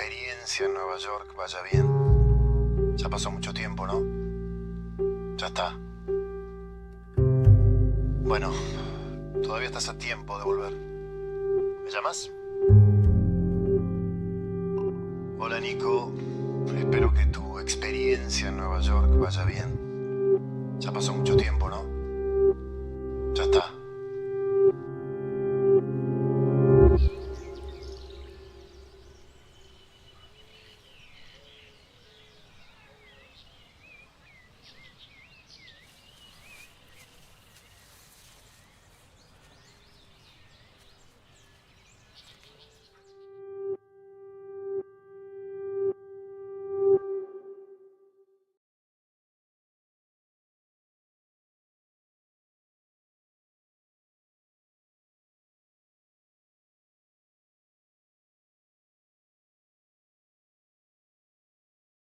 experiencia en Nueva York vaya bien. Ya pasó mucho tiempo, ¿no? Ya está. Bueno, todavía estás a tiempo de volver. ¿Me llamas? Hola, Nico. Espero que tu experiencia en Nueva York vaya bien. Ya pasó mucho tiempo, ¿no?